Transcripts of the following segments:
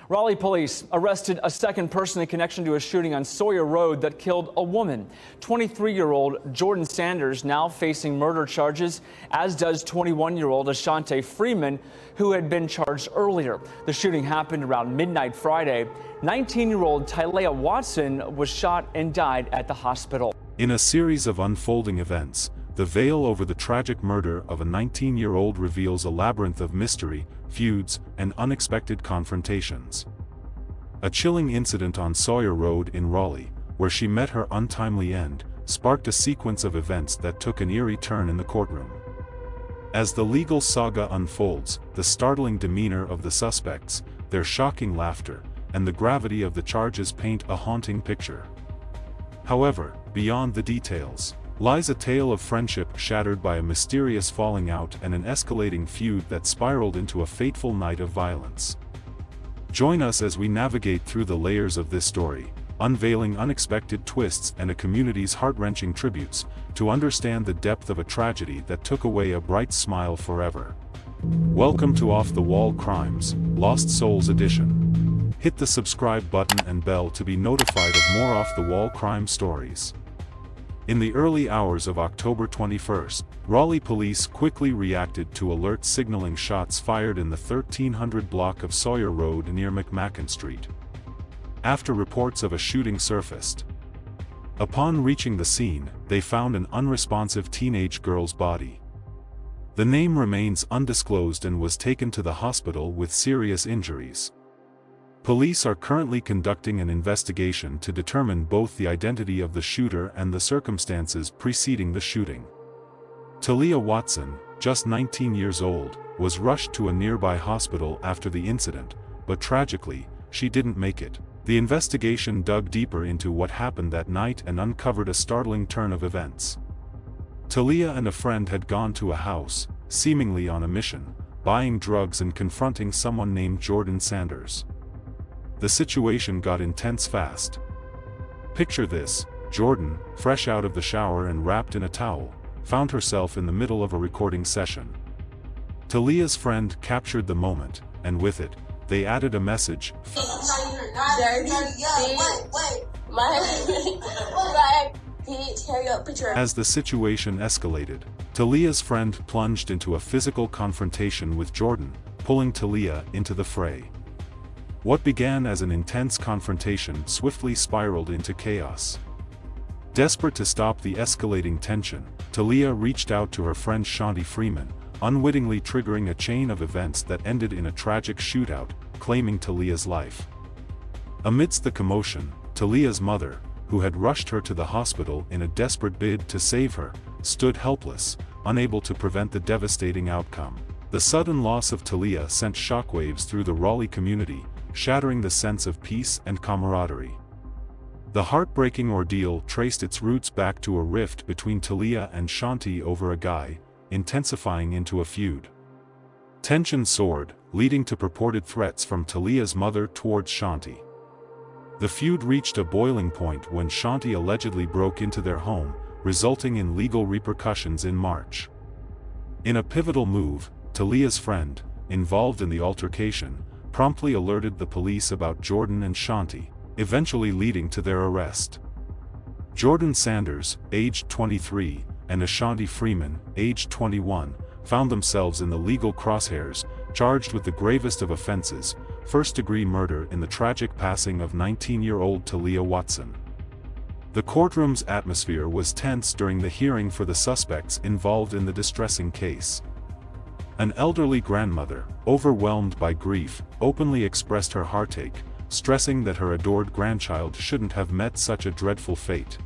Raleigh police arrested a second person in connection to a shooting on Sawyer Road that killed a woman. 23-year-old Jordan Sanders now facing murder charges, as does 21-year-old Ashante Freeman, who had been charged earlier. The shooting happened around midnight Friday. 19-year-old Taliyah Watson was shot and died at the hospital. In a series of unfolding events, the veil over the tragic murder of a 19-year-old reveals a labyrinth of mystery, feuds, and unexpected confrontations. A chilling incident on Sawyer Road in Raleigh, where she met her untimely end, sparked a sequence of events that took an eerie turn in the courtroom. As the legal saga unfolds, the startling demeanor of the suspects, their shocking laughter, and the gravity of the charges paint a haunting picture. However, beyond the details, lies a tale of friendship shattered by a mysterious falling out and an escalating feud that spiraled into a fateful night of violence. Join us as we navigate through the layers of this story, unveiling unexpected twists and a community's heart-wrenching tributes, to understand the depth of a tragedy that took away a bright smile forever. Welcome to Off the Wall Crimes, Lost Souls Edition. Hit the subscribe button and bell to be notified of more off-the-wall crime stories. In the early hours of October 21st, Raleigh police quickly reacted to alerts signaling shots fired in the 1300 block of Sawyer Road near McMacken Street, after reports of a shooting surfaced. Upon reaching the scene, they found an unresponsive teenage girl's body. The name remains undisclosed and was taken to the hospital with serious injuries. Police are currently conducting an investigation to determine both the identity of the shooter and the circumstances preceding the shooting. Taliyah Watson, just 19 years old, was rushed to a nearby hospital after the incident, but tragically, she didn't make it. The investigation dug deeper into what happened that night and uncovered a startling turn of events. Taliyah and a friend had gone to a house, seemingly on a mission, buying drugs and confronting someone named Jordan Sanders. The situation got intense fast. Picture this: Jordan, fresh out of the shower and wrapped in a towel, found herself in the middle of a recording session. Taliyah's friend captured the moment, and with it, they added a message. As the situation escalated, Taliyah's friend plunged into a physical confrontation with Jordan, pulling Taliyah into the fray. What began as an intense confrontation swiftly spiraled into chaos. Desperate to stop the escalating tension, Taliyah reached out to her friend Ashante Freeman, unwittingly triggering a chain of events that ended in a tragic shootout, claiming Taliyah's life. Amidst the commotion, Taliyah's mother, who had rushed her to the hospital in a desperate bid to save her, stood helpless, unable to prevent the devastating outcome. The sudden loss of Taliyah sent shockwaves through the Raleigh community, shattering the sense of peace and camaraderie. The heartbreaking ordeal traced its roots back to a rift between Taliyah and Ashante over a guy, intensifying into a feud. Tension soared, leading to purported threats from Taliyah's mother towards Ashante. The feud reached a boiling point when Ashante allegedly broke into their home, resulting in legal repercussions in March. In a pivotal move, Taliyah's friend, involved in the altercation, promptly alerted the police about Jordan and Ashante, eventually leading to their arrest. Jordan Sanders, aged 23, and Ashante Freeman, aged 21, found themselves in the legal crosshairs, charged with the gravest of offenses, first-degree murder in the tragic passing of 19-year-old Taliyah Watson. The courtroom's atmosphere was tense during the hearing for the suspects involved in the distressing case. An elderly grandmother, overwhelmed by grief, openly expressed her heartache, stressing that her adored grandchild shouldn't have met such a dreadful fate.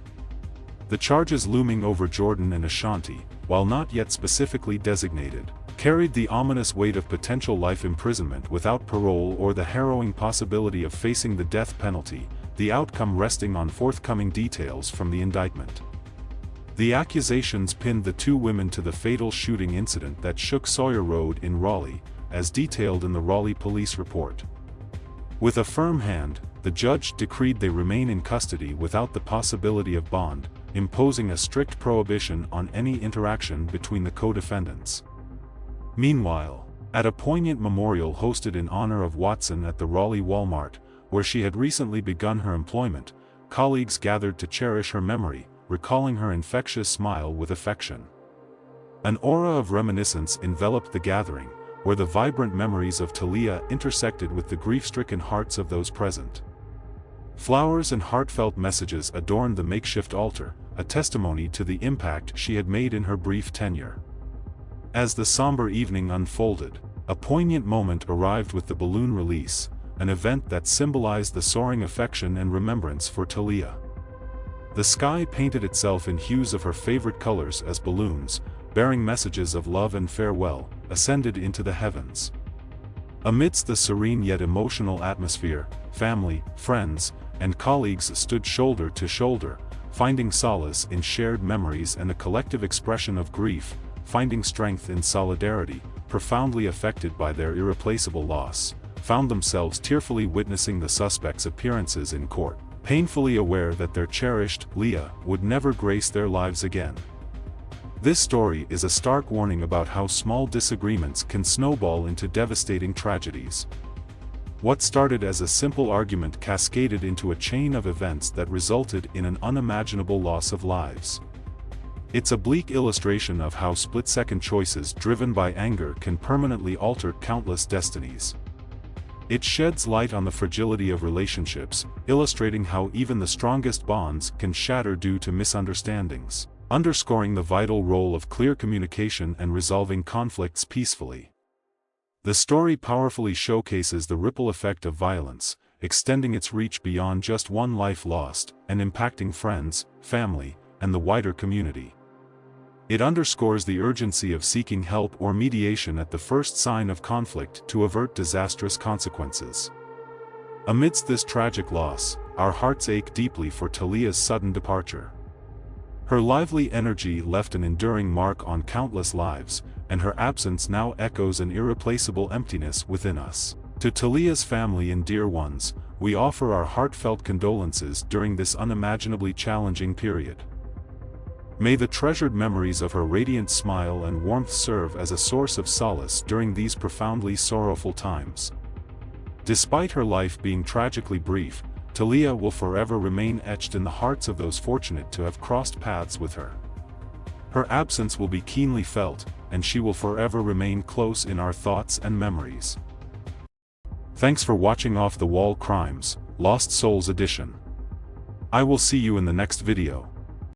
The charges looming over Jordan and Ashante, while not yet specifically designated, carried the ominous weight of potential life imprisonment without parole or the harrowing possibility of facing the death penalty, the outcome resting on forthcoming details from the indictment. The accusations pinned the two women to the fatal shooting incident that shook Sawyer Road in Raleigh, as detailed in the Raleigh police report. With a firm hand, the judge decreed they remain in custody without the possibility of bond, imposing a strict prohibition on any interaction between the co-defendants. Meanwhile, At a poignant memorial hosted in honor of Watson at the Raleigh Walmart, where she had recently begun her employment, colleagues gathered to cherish her memory, recalling her infectious smile with affection. An aura of reminiscence enveloped the gathering, where the vibrant memories of Taliyah intersected with the grief-stricken hearts of those present. Flowers and heartfelt messages adorned the makeshift altar, a testimony to the impact she had made in her brief tenure. As the somber evening unfolded, a poignant moment arrived with the balloon release, an event that symbolized the soaring affection and remembrance for Taliyah. The sky painted itself in hues of her favorite colors as balloons, bearing messages of love and farewell, ascended into the heavens. Amidst the serene yet emotional atmosphere, family, friends, and colleagues stood shoulder to shoulder, finding solace in shared memories and a collective expression of grief, finding strength in solidarity, profoundly affected by their irreplaceable loss, found themselves tearfully witnessing the suspect's appearances in court, painfully aware that their cherished Leah would never grace their lives again. This story is a stark warning about how small disagreements can snowball into devastating tragedies. What started as a simple argument cascaded into a chain of events that resulted in an unimaginable loss of lives. It's a bleak illustration of how split-second choices driven by anger can permanently alter countless destinies. It sheds light on the fragility of relationships, illustrating how even the strongest bonds can shatter due to misunderstandings, underscoring the vital role of clear communication and resolving conflicts peacefully. The story powerfully showcases the ripple effect of violence, extending its reach beyond just one life lost, and impacting friends, family, and the wider community. It underscores the urgency of seeking help or mediation at the first sign of conflict to avert disastrous consequences. Amidst this tragic loss, our hearts ache deeply for Taliyah's sudden departure. Her lively energy left an enduring mark on countless lives, and her absence now echoes an irreplaceable emptiness within us. To Taliyah's family and dear ones, we offer our heartfelt condolences during this unimaginably challenging period. May the treasured memories of her radiant smile and warmth serve as a source of solace during these profoundly sorrowful times. Despite her life being tragically brief, Taliyah will forever remain etched in the hearts of those fortunate to have crossed paths with her. Her absence will be keenly felt, and she will forever remain close in our thoughts and memories. Thanks for watching Off the Wall Crimes, Lost Souls Edition. I will see you in the next video.